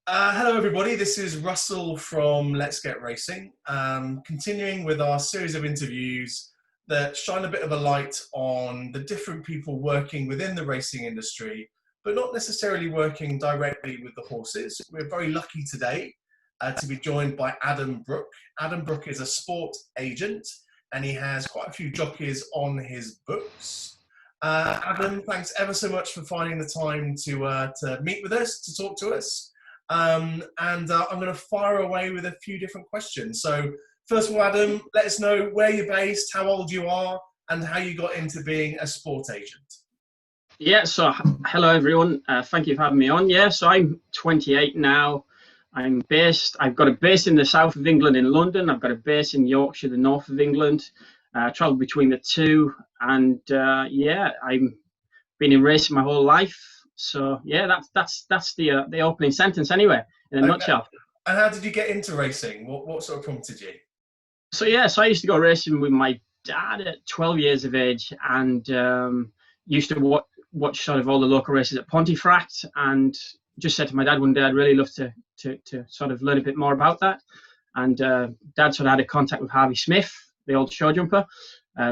Hello, everybody. This is Russell from Let's Get Racing. Continuing with our series of interviews that shine a bit of a light on the different people working within the racing industry, but not necessarily working directly with the horses. We're very lucky today to be joined by Adam Brook. Adam Brook is a sport agent and he has quite a few jockeys on his books. Adam, thanks ever so much for finding the time to meet with us, to talk to us. I'm going to fire away with a few different questions. So first of all, Adam, let us know where you're based, how old you are, and how you got into being a sport agent. Yeah, so hello everyone. Thank you for having me on. Yeah, so I'm 28 now. I've got a base in the south of England in London. I've got a base in Yorkshire, the north of England. I travel between the two. And I've been in racing my whole life. So yeah, that's the opening sentence anyway, in a nutshell. And how did you get into racing? What sort of prompted you? So I used to go racing with my dad at 12 years of age, and used to watch sort of all the local races at Pontefract, and just said to my dad one day I'd really love to sort of learn a bit more about that. And Dad sort of had a contact with Harvey Smith, the old show jumper,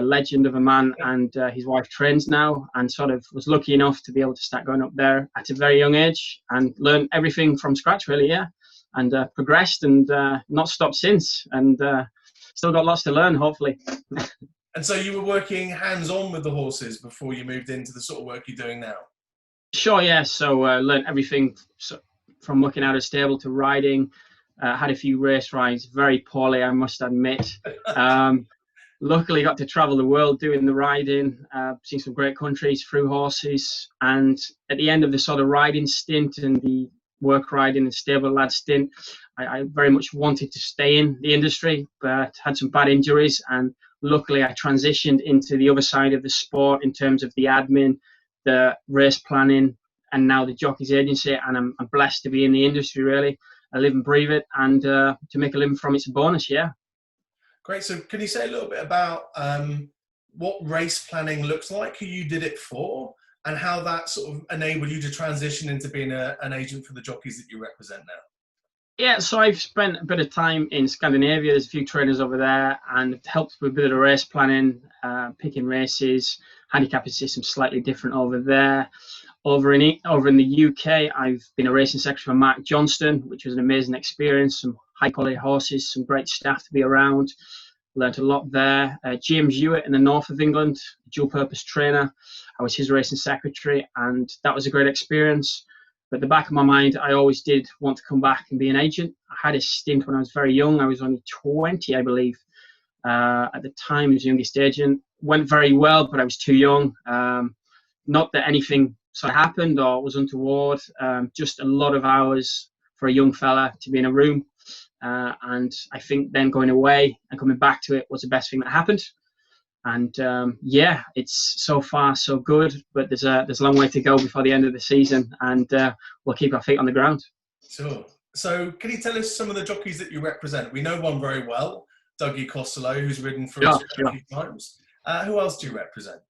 legend of a man, and his wife trains now, and sort of was lucky enough to be able to start going up there at a very young age and learn everything from scratch, really, yeah. And progressed and not stopped since, and still got lots to learn, hopefully. And so you were working hands-on with the horses before you moved into the sort of work you're doing now? Sure, yeah. So learned everything from working out of stable to riding. Had a few race rides, very poorly, I must admit. Luckily got to travel the world doing the riding, seen some great countries through horses. And at the end of the sort of riding stint and the work riding and stable lad stint, I very much wanted to stay in the industry, but had some bad injuries. And luckily I transitioned into the other side of the sport in terms of the admin, the race planning, and now the Jockeys agency. And I'm blessed to be in the industry, really. I live and breathe it, and to make a living from it's a bonus, yeah. Great. So can you say a little bit about what race planning looks like, who you did it for, and how that sort of enabled you to transition into being an agent for the jockeys that you represent now? Yeah, so I've spent a bit of time in Scandinavia. There's a few trainers over there, and it helped with a bit of race planning, picking races, handicapping system slightly different over there. Over in the UK, I've been a racing secretary for Mark Johnston, which was an amazing experience. Some high quality horses, some great staff to be around. Learned a lot there. James Hewitt in the north of England, dual purpose trainer. I was his racing secretary, and that was a great experience. But at the back of my mind, I always did want to come back and be an agent. I had a stint when I was very young. I was only 20, I believe, at the time as youngest agent. Went very well, but I was too young. Not that anything sort of happened or was untoward, just a lot of hours for a young fella to be in a room. And I think then going away and coming back to it was the best thing that happened. And it's so far so good, but there's a long way to go before the end of the season, and we'll keep our feet on the ground. Sure. So can you tell us some of the jockeys that you represent? We know one very well, Dougie Costello, who's ridden for us a few times. Who else do you represent?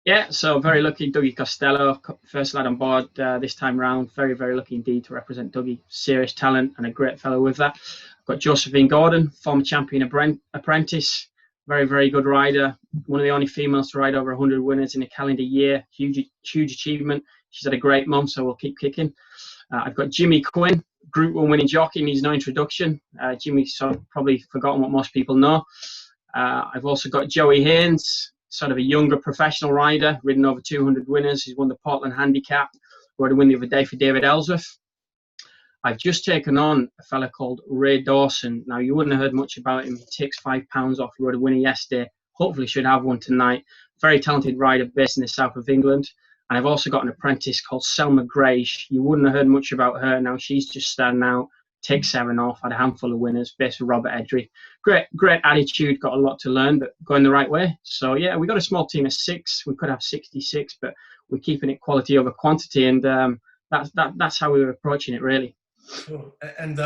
Yeah, so very lucky, Dougie Costello, first lad on board this time round. Very, very lucky indeed to represent Dougie. Serious talent and a great fellow with that. I've got Josephine Gordon, former champion apprentice. Very, very good rider. One of the only females to ride over 100 winners in a calendar year. Huge achievement. She's had a great month, so we'll keep kicking. I've got Jimmy Quinn, Group 1 winning jockey, needs no introduction. Jimmy's sort of probably forgotten what most people know. I've also got Joey Haynes, sort of a younger professional rider, ridden over 200 winners. He's won the Portland Handicap, who had a win the other day for David Ellsworth. I've just taken on a fella called Ray Dawson. Now, you wouldn't have heard much about him. He takes £5 off. He rode a winner yesterday. Hopefully should have one tonight. Very talented rider based in the south of England. And I've also got an apprentice called Selma Gray. You wouldn't have heard much about her. Now, she's just starting out. Takes 7 off. Had a handful of winners based with Robert Edry. Great attitude. Got a lot to learn, but going the right way. So, yeah, we got a small team of 6. We could have 66, but we're keeping it quality over quantity. And that's how we were approaching it, really. Sure. And,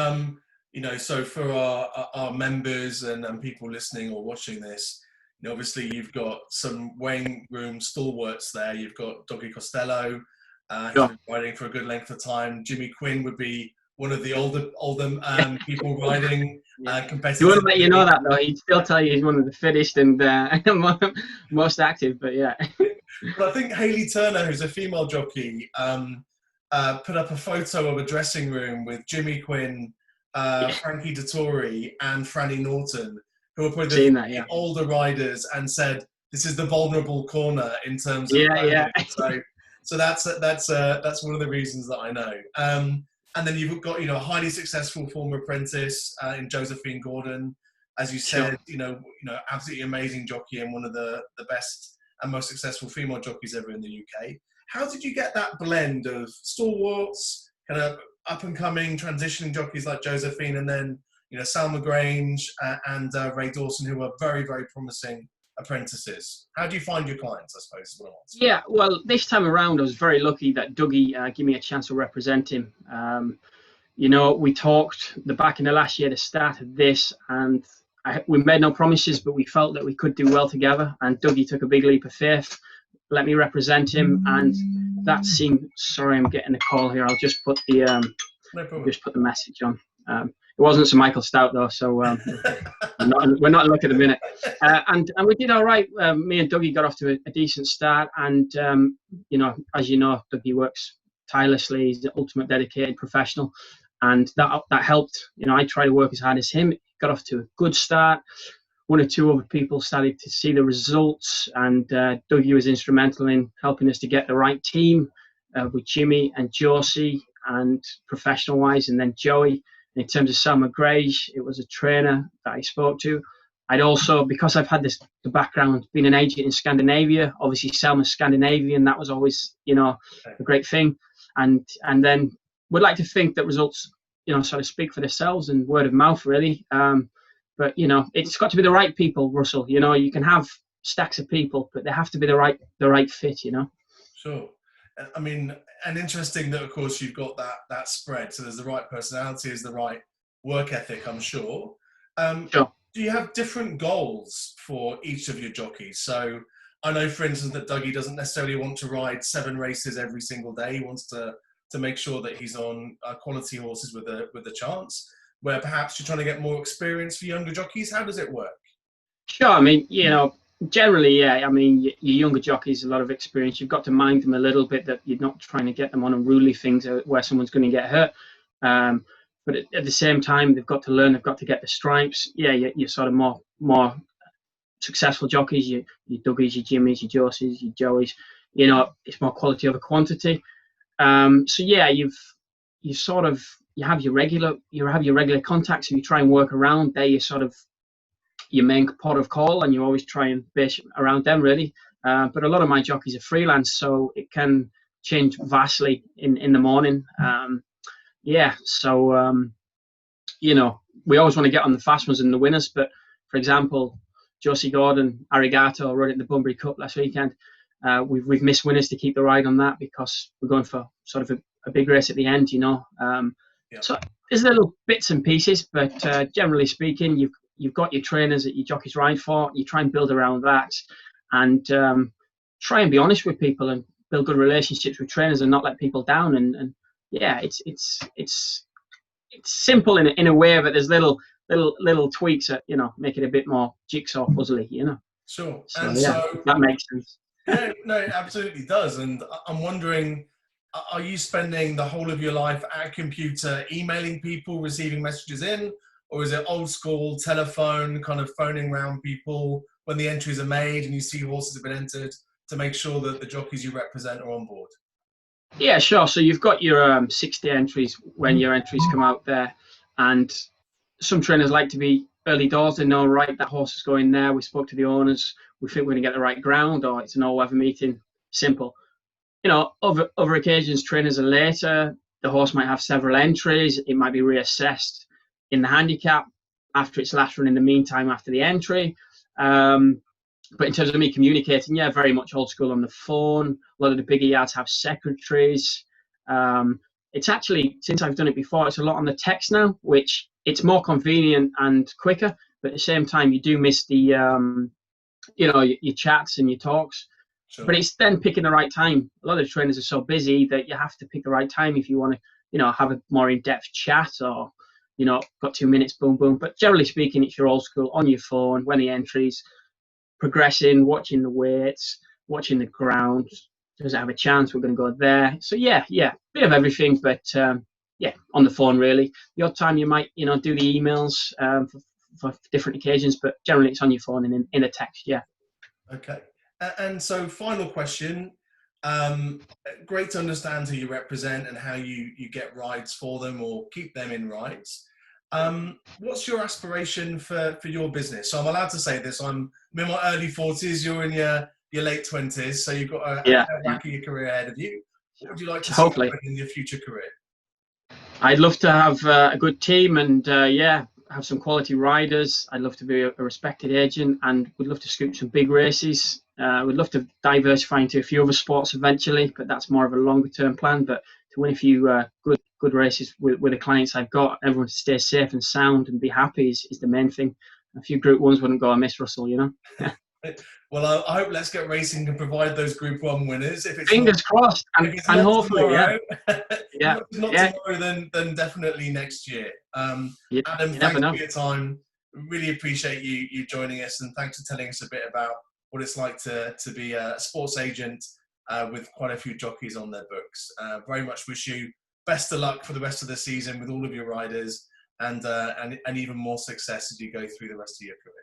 so for our members and people listening or watching this, obviously you've got some weighing room stalwarts there. You've got Dougie Costello, who's been riding for a good length of time. Jimmy Quinn would be one of the older people riding Yeah. He wouldn't let you competitively. know that though. He'd still tell you he's one of the fittest and most active. But yeah, But I think Hayley Turner, who's a female jockey, put up a photo of a dressing room with Jimmy Quinn, yeah, Frankie Dettori, and Franny Norton, who are probably the seen that. three Yeah, older riders, and said this is the vulnerable corner in terms of yeah, yeah. podium. So that's one of the reasons that I know. And then you've got a highly successful former apprentice in Josephine Gordon, as you Sure. said, absolutely amazing jockey and one of the best and most successful female jockeys ever in the UK. How did you get that blend of stalwarts, kind of up and coming, transitioning jockeys like Josephine, and then Salma Grange and Ray Dawson, who are very, very promising apprentices? How do you find your clients, I suppose, is what I want to say. Yeah, well, this time around, I was very lucky that Dougie gave me a chance to represent him. We talked the back in the last year, the start of this, and we made no promises, but we felt that we could do well together. And Dougie took a big leap of faith, let me represent him, and that seemed. Sorry, I'm getting a call here. I'll just put the No problem. just put the message on. It wasn't Sir Michael Stout though, so we're not in luck at the minute. And we did all right. Me and Dougie got off to a decent start, and as you know, Dougie works tirelessly. He's the ultimate dedicated professional, and that helped. I try to work as hard as him. Got off to a good start. One or two other people started to see the results, and Dougie was instrumental in helping us to get the right team with Jimmy and Josie, and professional-wise, and then Joey. In terms of Selma Grage, it was a trainer that I spoke to. I'd also, because I've had the background, being an agent in Scandinavia, obviously Selma's Scandinavian, that was always, a great thing. And then we'd like to think that results, sort of speak for themselves and word of mouth, really. But, it's got to be the right people, Russell. You can have stacks of people, but they have to be the right fit, Sure. I mean, and interesting that, of course, you've got that spread. So there's the right personality, there's the right work ethic, I'm sure. Sure. Do you have different goals for each of your jockeys? So I know, for instance, that Dougie doesn't necessarily want to ride 7 races every single day. He wants to make sure that he's on quality horses with a chance, where perhaps you're trying to get more experience for younger jockeys. How does it work? Sure. I mean, generally, yeah. I mean, your younger jockeys, a lot of experience. You've got to mind them a little bit that you're not trying to get them on unruly things where someone's going to get hurt. But at the same time, they've got to learn. They've got to get the stripes. Yeah, you're sort of more successful jockeys. Your Dougies, your Jimmies, your Josies, your Joeys. It's more quality over quantity. So yeah, you have your regular contacts, and you try and work around. They're your main port of call, and you always try and base around them, really. But a lot of my jockeys are freelance, so it can change vastly in the morning. We always want to get on the fast ones and the winners. But for example, Josie Gordon, Arigato, rode it in the Bunbury Cup last weekend. We've missed winners to keep the ride on that because we're going for sort of a big race at the end, So there's little bits and pieces, but generally speaking, you've got your trainers that your jockeys ride for. You try and build around that, and try and be honest with people and build good relationships with trainers and not let people down. And yeah, it's simple in a way, but there's little tweaks that make it a bit more jigsaw puzzly, Sure. So And yeah, so that makes sense. yeah, no, it absolutely does. And I'm wondering, are you spending the whole of your life at a computer, emailing people, receiving messages in, or is it old school telephone, kind of phoning around people when the entries are made and you see horses have been entered to make sure that the jockeys you represent are on board? Yeah, sure. So you've got your 60 entries when your entries come out there, and some trainers like to be early doors. They know, right, that horse is going there. We spoke to the owners. We think we're going to get the right ground, or it's an all-weather meeting. Simple. Other occasions, trainers are later. The horse might have several entries. It might be reassessed in the handicap after its last run in the meantime after the entry. But in terms of me communicating, yeah, very much old school on the phone. A lot of the bigger yards have secretaries. It's actually, since I've done it before, it's a lot on the text now, which it's more convenient and quicker. But at the same time, you do miss the, your chats and your talks. Sure. But it's then picking the right time. A lot of the trainers are so busy that you have to pick the right time if you want to have a more in-depth chat, or got 2 minutes, boom, boom. But generally speaking, it's your old school on your phone, when the entries, progressing, watching the weights, watching the ground. Does it have a chance? We're going to go there. So yeah, bit of everything, but yeah, on the phone really. The odd time you might, do the emails for different occasions, but generally it's on your phone and in a text. Yeah. Okay. And so, final question. Great to understand who you represent and how you get rides for them or keep them in rides. What's your aspiration for your business? So I'm allowed to say this. I'm in my early 40s. You're in your late 20s, so you've got a wacky career ahead of you. What would you like to see happen in your future career? I'd love to have a good team and have some quality riders. I'd love to be a respected agent, and we'd love to scoop some big races. We'd love to diversify into a few other sports eventually, but that's more of a longer term plan. But to win a few good races with the clients I've got, everyone to stay safe and sound and be happy is the main thing. A few Group 1s wouldn't go amiss, Russell, Well, I hope Let's Get Racing can provide those Group 1 winners. If it's fingers crossed, and hopefully, tomorrow, yeah. If not tomorrow, then definitely next year. Adam, thanks for your time. Really appreciate you joining us, and thanks for telling us a bit about what it's like to be a sports agent with quite a few jockeys on their books. Very much wish you best of luck for the rest of the season with all of your riders, and even more success as you go through the rest of your career.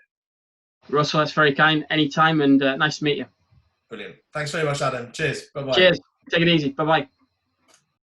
Russell, that's very kind. Anytime, and nice to meet you. Brilliant. Thanks very much, Adam. Cheers. Bye-bye. Cheers. Take it easy. Bye-bye.